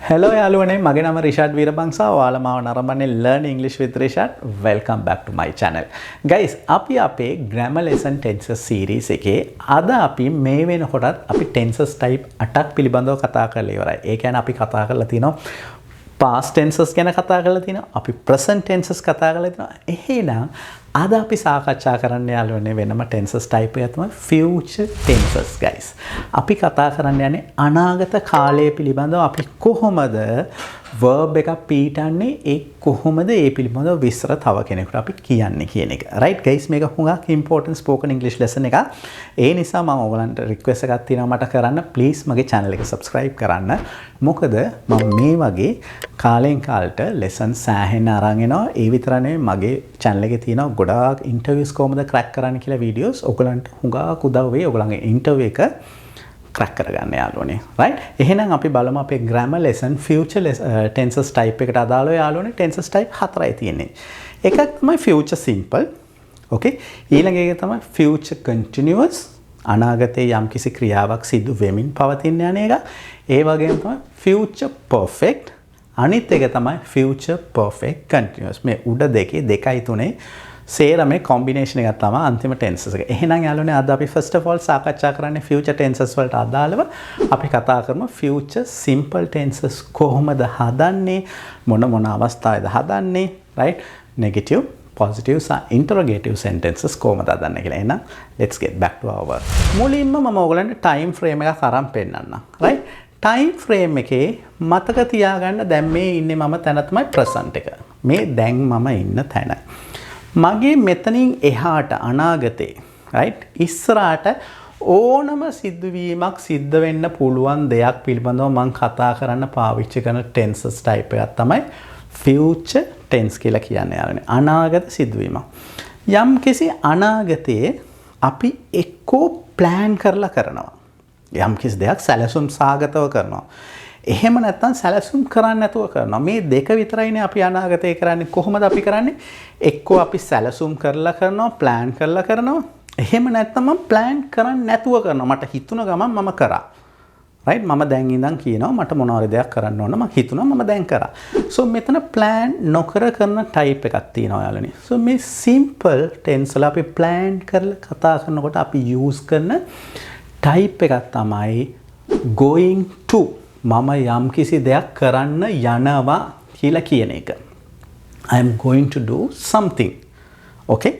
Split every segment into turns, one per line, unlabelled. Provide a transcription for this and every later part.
Hello යාළුවනේ මගේ නම Rishard Weerabangsa ඔයාලා මාව නරඹන්නේ Learn English with Rishard. Welcome back to my channel. Guys, අපි අපේ grammar lesson tenses series එකේ අද අපි මේ වෙනකොටත් අපි tenses type 8ක් පිළිබඳව කතා කරලා ඉවරයි. ඒ කියන්නේ අපි කතා කරලා තිනවා past tenses ගැන කතා කරලා තිනවා. අපි present tenses කතා කරලා තිනවා. එහෙනම් අද අපි සාකච්ඡා කරන්න යාළුවනේ වෙනම tenses type එක තමයි future tenses guys. අපි කතා කරන්න යන්නේ අනාගත කාලය පිළිබඳව අපි කොහොමද verb එකක් පීටන්නේ ඒ කොහොමද ඒ පිළිබඳව විස්තර තව කෙනෙකුට අපි කියන්නේ කියන එක. right guys මේක හුඟක් important spoken English lesson එකක්. ඒ නිසා මම ඔයගලන්ට request එකක් තියෙනවා මට කරන්න please මගේ channel එක subscribe කරන්න. මොකද මම මේ වගේ කාලෙන් කාලට lesson සෑහෙන අරන් එනවා. ඒ විතර නෙවෙයි මගේ channel එකේ තියෙනවා ගොඩාක් interviews කොහොමද crack කරන්න කියලා videos ඔයගලන්ට හුඟක් උදව් වෙයි. ඔයගලන්ගේ interview එක crack කරගන්න යාළුවනේ. right? එහෙනම් අපි බලමු අපේ grammar lesson future tenses type එකට අදාළව යාළුවනේ tenses type 4යි තියෙන්නේ. එකක් තමයි future simple. okay? ඊළඟ එක තමයි future continuous. අනාගතයේ යම්කිසි ක්‍රියාවක් සිදු වෙමින් පවතින යන එක. ඒ වගේම තමයි future perfect. අනිත් එක තමයි future perfect continuous. මේ උඩ දෙකේ 2යි 3යි සේරමේ combination එකක් තමයි අන්තිම tenses එක. එහෙනම් යාළුවනේ අද අපි first of all සාකච්ඡා කරන්නේ future tenses වලට අදාළව අපි කතා කරමු future simple tenses කොහොමද හදන්නේ මොන අවස්ථාවේද හදන්නේ right negative positive interrogative sentences කොහොමද හදන්නේ කියලා. එහෙනම් let's get back to our work. මුලින්ම මම ඔයගලන්ට time frame එකක් අරන් පෙන්නන්නම්. right time frame එකේ මතක තියාගන්න දැන් මේ ඉන්නේ මම තැන තමයි present එක. මේ දැන් මම ඉන්න තැන. මගේ මෙතනින් එහාට අනාගතේ right ඉස්සරහට ඕනම සිදුවීමක් සිද්ධ වෙන්න පුළුවන් දෙයක් පිළිබඳව මම කතා කරන්න පාවිච්චි කරන tenses type එකක් තමයි future tense කියලා කියන්නේ යාළුවනේ. අනාගත සිදුවීමක්. යම්කිසි අනාගතයේ අපි එක්කෝ plan කරලා කරනවා. යම්කිසි දෙයක් සැලසුම් සාගතව කරනවා. එහෙම නැත්නම් සැලසුම් කරන්න නැතුව කරනවා. මේ දෙක විතරයිනේ අපි අනාගතේ කරන්නේ. කොහොමද අපි කරන්නේ? එක්කෝ අපි සැලසුම් කරලා කරනවා, plan කරලා කරනවා. එහෙම නැත්නම් මම plan කරන්නේ නැතුව කරනවා. මට හිතුණ ගමන් මම කරා. right? මම දැන් ඉඳන් කියනවා මට මොනවාරි දෙයක් කරන්න ඕන. මම හිතුණා මම දැන් කරා. so මෙතන plan නොකර කරන type එකක් තියෙනවා යාළුවනේ. so මේ simple tense වල අපි plan කරලා කතා කරනකොට අපි use කරන type එකක් තමයි going to. මම යම් කිසි දෙයක් කරන්න යනවා කියලා කියන එක. I am going to do something. okay?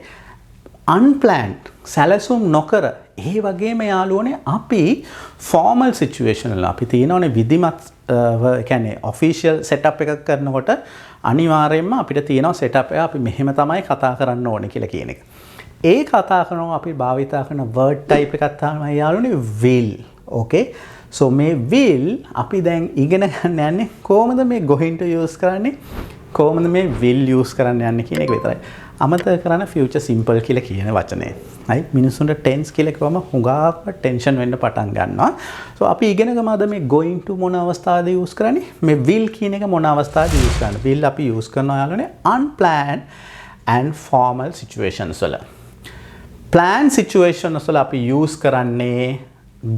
unplanned සැලසුම් නොකර ඒ වගේම යාළුවනේ අපි formal situation වල අපි තියෙනවනේ විධිමත් කියන්නේ official setup එකක් කරනකොට අනිවාර්යයෙන්ම අපිට තියෙනවා setup එක අපි මෙහෙම තමයි කතා කරන්න ඕනේ කියලා කියන එක. ඒ කතා කරනවා අපි භාවිතා කරන word type එකක් තමයි යාළුවනේ will. okay? so මේ will අපි දැන් ඉගෙන ගන්න යන්නේ කොහොමද මේ going to use කරන්නේ කොහොමද මේ will use කරන්න යන්නේ කියන එක විතරයි. අමතක කරන්න future simple කියලා කියන වචනේ. right මිනිස්සුන්ට tense කියලා කිව්වම හුඟක් ටෙන්ෂන් වෙන්න පටන් ගන්නවා. so අපි ඉගෙන ගමු අද මේ going to මොන අවස්ථාවේදී use කරන්නේ මේ will කියන එක මොන අවස්ථාවේදී use කරන්නේ. will අපි use කරනවා යාළුවනේ unplanned and formal situations වල. plan situations වල අපි use කරන්නේ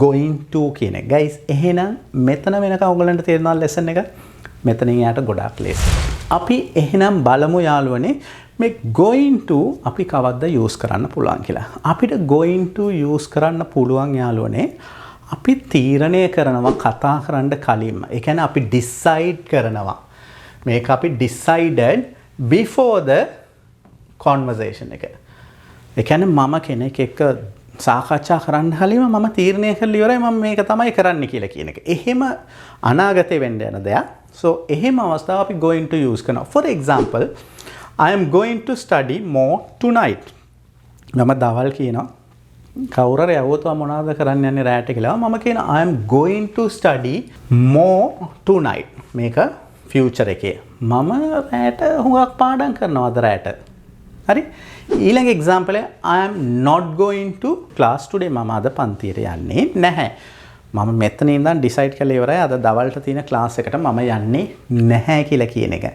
going to කියන එක. guys එහෙනම් මෙතන වෙනකන් ඔයගලන්ට තේරෙනවා lesson එක. මෙතනින් යාට ගොඩාක් ලේසි. අපි එහෙනම් බලමු යාළුවනේ මේ going to අපි කවද්ද use කරන්න පුළුවන් කියලා. අපිට going to use කරන්න පුළුවන් යාළුවනේ අපි තීරණය කරනවා කතා කරන්න කලින්ම. ඒ කියන්නේ අපි decide කරනවා. මේක අපි decided before the conversation එක. ඒ කියන්නේ මම කෙනෙක් එක්ක සාකච්ඡා කරන්න කලින්ම මම තීරණය කරලා ඉවරයි මම මේක තමයි කරන්න කියලා කියන එක. එහෙම අනාගතේ වෙන්න යන දෙයක්. so එහෙම අවස්ථාව අපි going to use කරනවා. for example I am going to study more tonight. මම දවල් කියනවා කවුරුහරි යවුවොත් මොනවද කරන්න යන්නේ රැට කියලා. මම කියනවා I am going to study more tonight. මේක future එකේ. මම රැට හුඟක් පාඩම් කරනවා අද රැට. හරි? ඊළඟ example එක I am not going to class today. මම අද පන්තියට යන්නේ නැහැ. මම මෙතන ඉඳන් decide කරලා ඉවරයි අද දවල්ට තියෙන class එකට මම යන්නේ නැහැ කියලා කියන එක.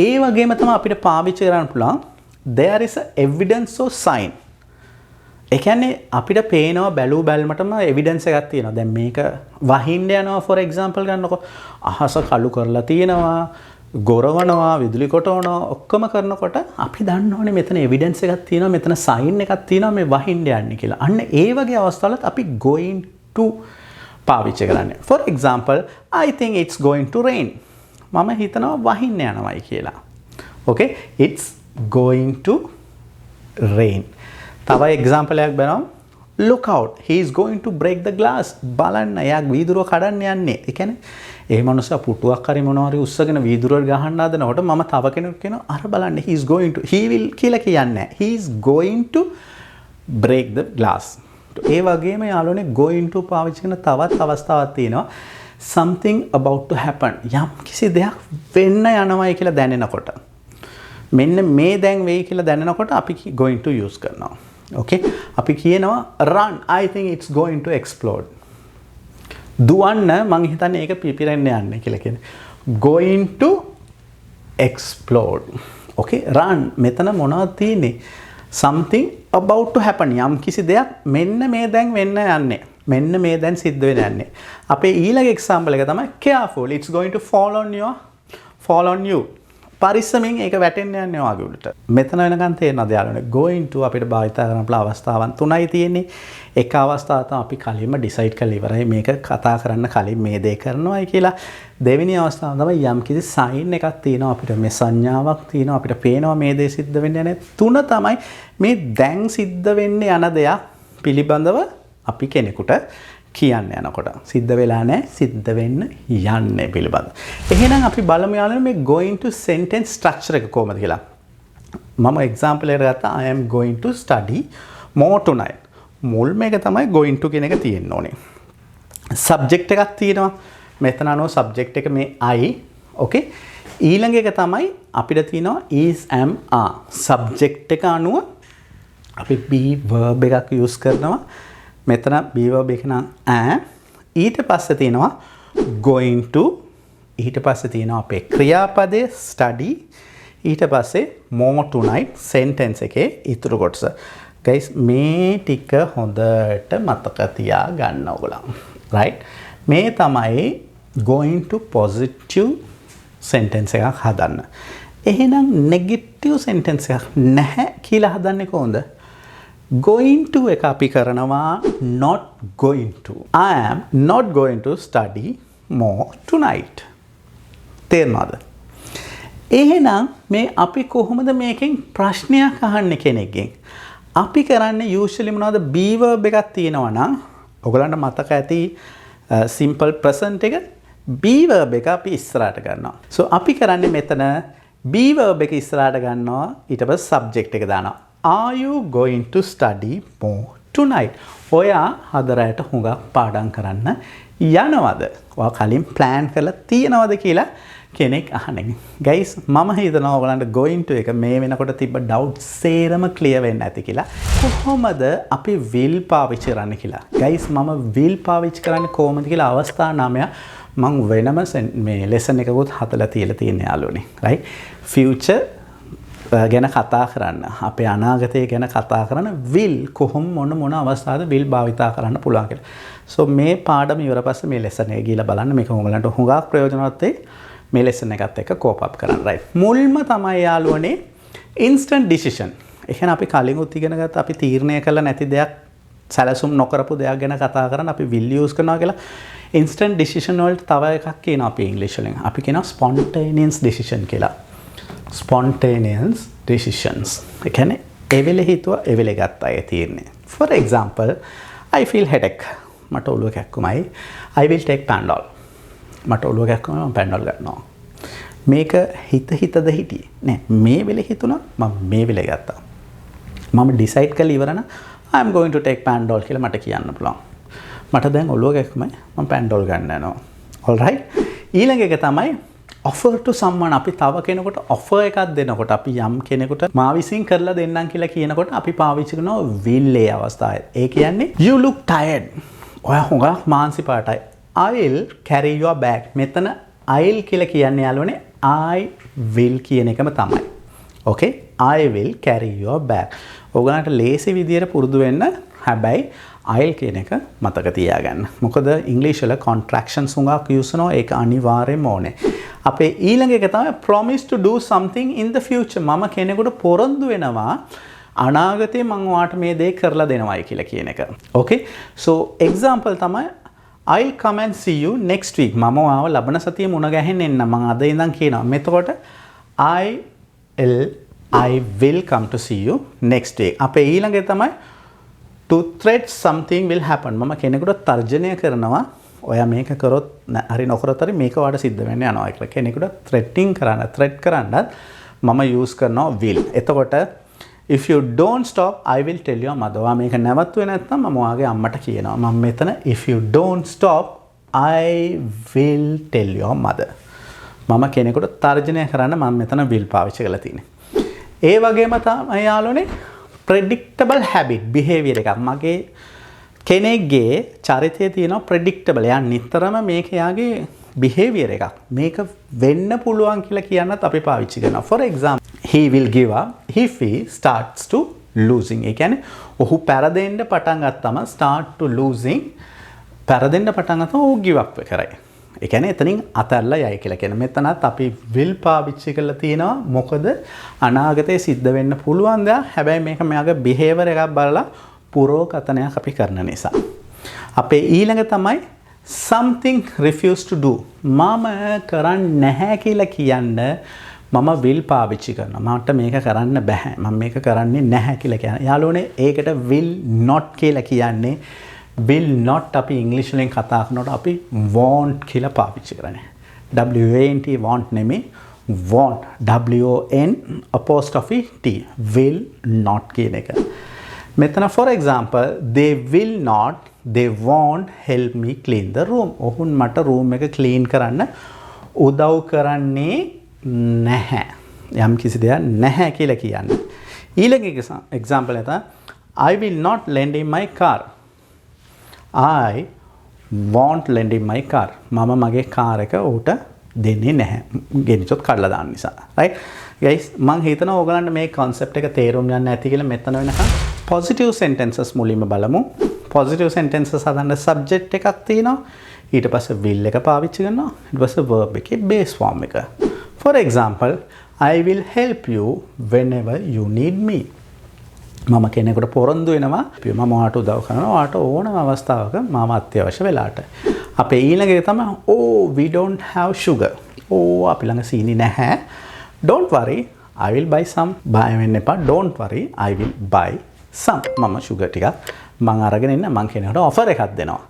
ඒ වගේම තමයි අපිට පාවිච්චි කරන්න පුළුවන් there is a evidence or sign. ඒ කියන්නේ අපිට පේනවා බැලූ බැලමටම එවිඩන්ස් එකක් තියෙනවා. දැන් මේක වහින්න යනවා for example ගන්නකො. අහස කළු කරලා තියෙනවා, ගොරවනවා, විදුලි කොටවනවා, ඔක්කොම කරනකොට අපි දන්නවනේ මෙතන එවිඩන්ස් එකක් තියෙනවා, මෙතන සයින් එකක් තියෙනවා මේ වහින්න යන්නේ කියලා. අන්න ඒ වගේ අවස්ථාවලත් අපි going to පාවිච්චි කරන්නේ. For example, I think it's going to rain. මම හිතනවා වහින්න යනවායි කියලා. Okay, it's going to rain. තව example එකක් බලමු. Look out, he is going to break the glass. බලන්න, එයා වීදුරුව කඩන්න යන්නේ. ඒ කියන්නේ ඒ මනුස්සයා පුටුවක් හරි මොනවා හරි උස්සගෙන වීදුරුව ගහන්න හදනකොට මම තව කෙනෙක් කියනවා අර බලන්න he is going to, he will කියලා කියන්නේ නැහැ. He is going to break the glass. ඒ වගේම යාළුවනේ going to පාවිච්චි කරන තවත් අවස්ථාවක් තියෙනවා. Something about to happen. යම් කිසි දෙයක් වෙන්න යනවායි කියලා දැනෙනකොට. මෙන්න මේ දැන් වෙයි කියලා දැනෙනකොට අපි going to use කරනවා. Okay? අපි කියනවා run, I think it's going to explode. දුවන්න මං හිතන්නේ ඒක පිපිරෙන්න යන්නේ කියලා කියන්නේ. Going to explode. Okay? Run. මෙතන මොනවද තියෙන්නේ? Something about to happen. යම් කිසි දෙයක් මෙන්න මේ දැන් වෙන්න යන්නේ. මෙන්න මේ දැන් සිද්ධ වෙන්න යන්නේ. අපේ ඊළඟ example එක තමයි careful. It's going to fall on you. පරිස්සමින් ඒක වැටෙන්න යන්නේ වාගේ උඩට. මෙතන වෙනකන් තේරෙනවද යාළුවනේ? going to අපිට භාවිත කරන අවස්ථාවන් තුනයි තියෙන්නේ. එක අවස්ථාව තමයි අපි කලින්ම decide කරලා ඉවරයි මේක කතා කරන්න කලින් මේ දේ කරනවායි කියලා. දෙවෙනි අවස්ථාව තමයි යම් කිසි sign එකක් තියෙනවා අපිට මේ සංඥාවක් තියෙනවා අපිට පේනවා මේ දේ සිද්ධ වෙන්න යන්නේ. තුන තමයි මේ දැන් සිද්ධ වෙන්න යන දෙයක් පිළිබඳව අපි කෙනෙකුට කියන්න යනකොට සිද්ධ වෙලා නැහැ සිද්ධ වෙන්න යන්නේ පිළිබඳ. එහෙනම් අපි බලමු යාළුවනේ මේ going to sentence structure එක කොහොමද කියලා. මම example එකට ගත්තා I am going to study more tonight. මුල්ම එක තමයි going to කියන එක තියෙන්න ඕනේ. subject එකක් තියෙනවා. මෙතන අනුව subject එක මේ I. okay. ඊළඟ එක තමයි අපිට තියෙනවා is am are. subject එක අනුව අපි be verb එකක් use කරනවා. මෙතන be verb එක නම් ඊට පස්සේ තියෙනවා going to, ඊට පස්සේ තියෙනවා අපේ ක්‍රියාපදයේ study, ඊට පස්සේ more tonight sentence එකේ ඉතුරු කොටස. guys මේ ටික හොඳට මතක තියාගන්න ඕගොල්ලෝ. right? මේ තමයි going to positive sentence එකක් හදන්න. එහෙනම් negative sentence එකක් නැහැ කියලා හදන්නේ කොහොමද? going to එක අපි කරනවා not going to. I am not going to study more tonight. තේරුණාද? එහෙනම් මේ අපි කොහොමද මේකෙන් ප්‍රශ්නයක් අහන්නේ කෙනෙක්ගෙන්? අපි කරන්නේ usually මොනවද? be verb එකක් තියෙනවා නම් ඔයගලන්ට මතක ඇති simple present එක be verb එක අපි ඉස්සරහට ගන්නවා. so අපි කරන්නේ මෙතන be verb එක ඉස්සරහට ගන්නවා ඊට පස්සේ subject එක දානවා. Are you going to study more tonight? ඔයා හදරයට හුඟක් පාඩම් කරන්න යනවද? ඔයා කලින් plan කරලා තියනවද කියලා කෙනෙක් අහන්නේ. guys මම හිතනවා ඔයගලන්ට going to එක මේ වෙනකොට තිබ්බ doubt සේරම clear වෙන්න ඇති කියලා. කොහොමද අපි will පාවිච්චි කරන්නේ කියලා. guys මම will පාවිච්චි කරන්නේ කොහොමද කියලා අවස්ථා 9 මම වෙනම මේ lesson එකකුත් හදලා තියලා තියෙන යාළුවනේ. right? future ගැන කතා කරන්න අපේ අනාගතය ගැන කතා කරන will කොහොම මොන අවස්ථාවද will භාවිතා කරන්න පුළුවන් කියලා. so මේ පාඩම ඉවර පස්සේ මේ lesson එක ගිහලා බලන්න මේක උඹලන්ට හුඟක් ප්‍රයෝජනවත් වෙයි. මේ lesson එකත් එක්ක cope up කරන්න. right. මුල්ම තමයි යාළුවනේ instant decision. ඒ කියන්නේ අපි කලින් උත් ඉගෙන ගත්ත අපි තීරණය කළ නැති දෙයක් සැලසුම් නොකරපු දෙයක් ගැන කතා කරන අපි will use කරනවා කියලා. instant decision වලට තව එකක් කියනවා අපි English වලින්. අපි කියනවා spontaneous decision කියලා. spontaneous decisions. ඒ කියන්නේ ඒ වෙලේ හිතුවා ඒ වෙලේ ගත්තා ඒ තීරණය. for example I feel headache. මට ඔළුව කැක්කුමයි. I will take Panadol. මට ඔළුව කැක්කුමයි මම Panadol ගන්නවා. මේක හිතද හිටියේ නෑ මේ වෙලේ හිතුණා මම මේ වෙලේ ගත්තා. මම decide කරලා ඉවර නම් I am going to take Panadol කියලා මට කියන්න පුළුවන්. මට දැන් ඔළුව කැක්කුමයි මම Panadol ගන්න යනවා. all right. ඊළඟ එක තමයි offer to someone. අපි තව කෙනෙකුට offer එකක් දෙනකොට අපි යම් කෙනෙකුට මා විසින් කරලා දෙන්නම් කියලා කියනකොට අපි පාවිච්චි කරනවා will ඒ අවස්ථාවේ. ඒ කියන්නේ you look tired. ඔයා හුඟක් මානසික පාටයි. I will carry your bag. මෙතන I'll කියලා කියන්නේ යාළුවනේ I will කියන එකම තමයි. okay? I will carry your bag. ඔයගලන්ට ලේසි විදියට පුරුදු වෙන්න හැබැයි I'll කියන එක මතක තියාගන්න. මොකද ඉංග්‍රීසි වල contractions උඟක් use කරනවා ඒක අනිවාර්යයෙන්ම ඕනේ. අපේ ඊළඟ එක තමයි promise to do something in the future. මම කෙනෙකුට පොරොන්දු වෙනවා අනාගතේ මම ඔයාට මේ දේ කරලා දෙනවායි කියලා කියන එක. Okay? So example තමයි I'll come and see you next week. මම ඔයාව ලබන සතියේ මුණ ගැහෙන්න එන්න. මම අද ඉඳන් කියනවා. මෙතකොට I will come to see you next week. අපේ ඊළඟ තමයි to threat something will happen. මම කෙනෙකුට තර්ජනය කරනවා ඔයා මේක කරොත් හරි නොකරොත් හරි මේක ඔයාට සිද්ධ වෙන්න යනවා කියලා. කෙනෙකුට threatening කරන්න threat කරන්නත් මම use කරනවා will. එතකොට if you don't stop I will tell your mother. ඔයා මේක නැවතුවේ නැත්නම් මම ඔයාගේ අම්මට කියනවා. මම මෙතන if you don't stop I will tell your mother. මම කෙනෙකුට තර්ජනය කරන්න මම මෙතන will පාවිච්චි කරලා තියෙන්නේ. ඒ වගේම තමයි යාළුවනේ predictable habit behavior එකක්. මගේ කෙනෙක්ගේ චරිතයේ තියෙන predictable. යා නිතරම මේක යාගේ behavior එකක්. මේක වෙන්න පුළුවන් කියලා කියන්නත් අපි පාවිච්චි කරනවා. For example, he will give up if he starts to losing. ඒ කියන්නේ ඔහු පෙරදෙන්න පටන් ගත්තම start to losing පෙරදෙන්න පටන් ගත්තම ඔහු give up කරයි. ඒ කියන්නේ එතනින් අතල්ලා යයි කියලා කියන. මෙතනත් අපි will පාවිච්චි කරලා තියෙනවා. මොකද අනාගතේ සිද්ධ වෙන්න පුළුවන් දා. හැබැයි මේක මෙයාගේ behavior එකක් බලලා පුරෝකතනයක් අපි කරන නිසා. අපේ ඊළඟ තමයි something refuse to do. මම කරන්නේ නැහැ කියලා කියන්න මම will පාවිච්චි කරනවා. මට මේක කරන්න බෑ. මම මේක කරන්නේ නැහැ කියලා කියනවා. යාළුවනේ ඒකට will not කියලා කියන්නේ will not අපි ඉංග්‍රීසි වලින් කතා කරනකොට අපි want කියලා පාවිච්චි කරන්නේ. want want නෙමෙයි want won apostrophe t will not කියන එක. මෙතන for example they won't help me clean the room. ඔවුන් මට room එක clean කරන්න උදව් කරන්නේ නැහැ. යම් කිසි දෙයක් නැහැ කියලා කියන්නේ. ඊළඟ example එක I will not lend in my car. I won't lend in my car. මම මගේ කාර් එක ඌට දෙන්නේ නැහැ. ගෙනිච්චොත් කඩලා දාන්න නිසා. right guys මම හිතනවා ඕගලන්ට මේ concept එක තේරුම් ගන්න ඇති කියලා. මෙතන වෙනකන් positive sentences මුලින්ම බලමු. positive sentences හදන්න subject එකක් තියෙනවා. ඊට පස්සේ will එක පාවිච්චි කරනවා. ඊට පස්සේ verb එකේ base form එක. For example, I will help you whenever you need me. මම කෙනෙකුට පොරොන්දු වෙනවා මම ඔයාට උදව් කරනවා ඔයාට ඕනම අවස්ථාවක මම අත්‍යවශ්‍ය වෙලාවට. අපේ ඊළඟ එක තමයි oh we don't have sugar. අපි ළඟ සීනි නැහැ. Don't worry, I will buy some. බය වෙන්න එපා. Don't worry, I will buy some. මම sugar ටිකක් මම අරගෙන ඉන්න මම කෙනෙකුට offer එකක් දෙනවා.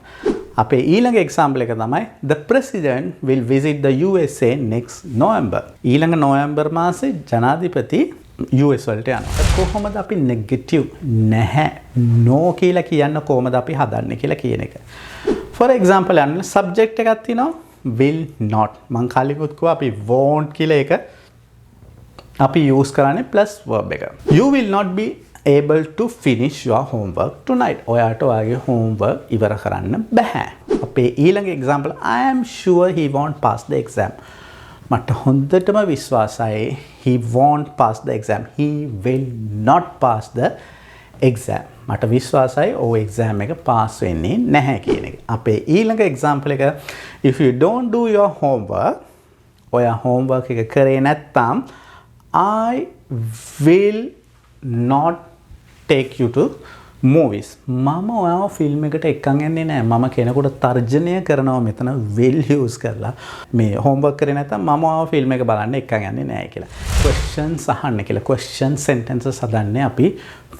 අපේ ඊළඟ example එක තමයි the president will visit the USA next November. ඊළඟ නොවැම්බර් මාසේ ජනාධිපති US වලට යනවා. කොහොමද අපි negative නැහැ no කියලා කියන්න කොහොමද අපි හදන්නේ කියලා කියන එක. For example අන්න subject එකක් තියෙනවා will not. මම කලින්වත් කිව්වා අපි won't කියලා එක අපි use කරන්නේ plus verb එක. You will not be able to finish your homework tonight. ඔයාට ඔයාගේ homework ඉවර කරන්න බෑ. අපේ ඊළඟ example I am sure he won't pass the exam. මට හොඳටම විශ්වාසයි he won't pass the exam. He will not pass the exam. මට විශ්වාසයි ඔය exam එක pass වෙන්නේ නැහැ කියන එක. අපේ ඊළඟ example එක if you don't do your homework ඔයා homework එක කරේ නැත්නම් I will not take you to movies. මම ඔයාව ෆිල්ම් එකට එක්කන් යන්නේ නැහැ. මම කෙනෙකුට තර්ජනය කරනවා මෙතන will use කරලා. මේ homework කරේ නැත්නම් මම ඔයාව ෆිල්ම් එක බලන්න එක්කන් යන්නේ නැහැ කියලා. questions අහන්න කියලා. question sentences හදන්නේ අපි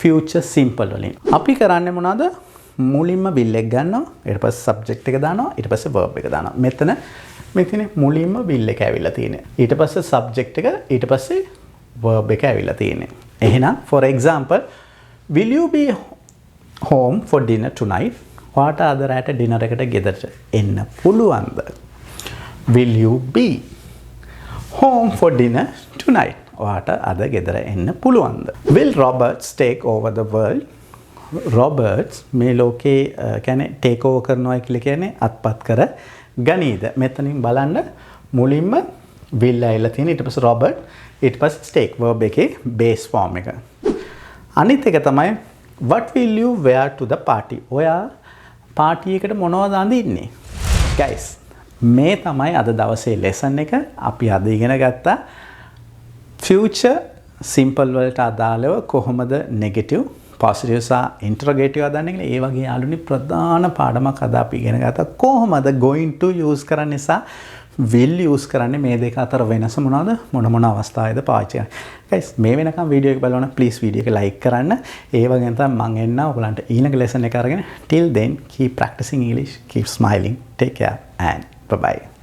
future simple වලින්. අපි කරන්නේ මොනවද? මුලින්ම will එක ගන්නවා. ඊට පස්සේ subject එක දානවා. ඊට පස්සේ verb එක දානවා. මෙතන මුලින්ම will එක ඇවිල්ලා තියෙන්නේ. ඊට පස්සේ subject එක ඊට පස්සේ verb එක ඇවිල්ලා තියෙන්නේ. එහෙනම් for example will you be home for dinner tonight? ඔයාට අද රාට dinner එකට ගෙදරට එන්න පුළුවන්ද? Will you be home for dinner tonight? ඔයාට අද ගෙදර එන්න පුළුවන්ද? Will Roberts take over the world? Roberts මේ ලෝකේ කියන්නේ take over කරනවා කියලා කියන්නේ අත්පත් කර ගනීද? මෙතනින් බලන්න මුලින්ම will ඇවිල්ලා තියෙන ඊට පස්සේ Robert ඊට පස්සේ steak verb එකේ base form එක. අනිත් එක තමයි what will you wear to the party? ඔයා පාටි එකට මොනවද අඳින්නේ? Guys මේ තමයි අද දවසේ lesson එක. අපි අද ඉගෙන ගත්තා future simple වලට අදාළව කොහොමද negative positive සහ interrogative හදන්නේ කියලා. ඒ වගේ යාළුවනි ප්‍රධාන පාඩමක් අද අපි ඉගෙන ගත්තා. කොහොමද going to use කරන්නේ සහ will use කරන්නේ මේ දෙක අතර වෙනස මොනවද? මොන අවස්ථාවේද පාවිච්චි කරන්නේ? guys මේ වෙනකම් වීඩියෝ එක බලන්න please වීඩියෝ එක like කරන්න. ඒ වගේම තමයි මම එන්න ඔයගලන්ට ඊළඟ lesson එක අරගෙන till then keep practicing English, keep smiling, take care and bye bye.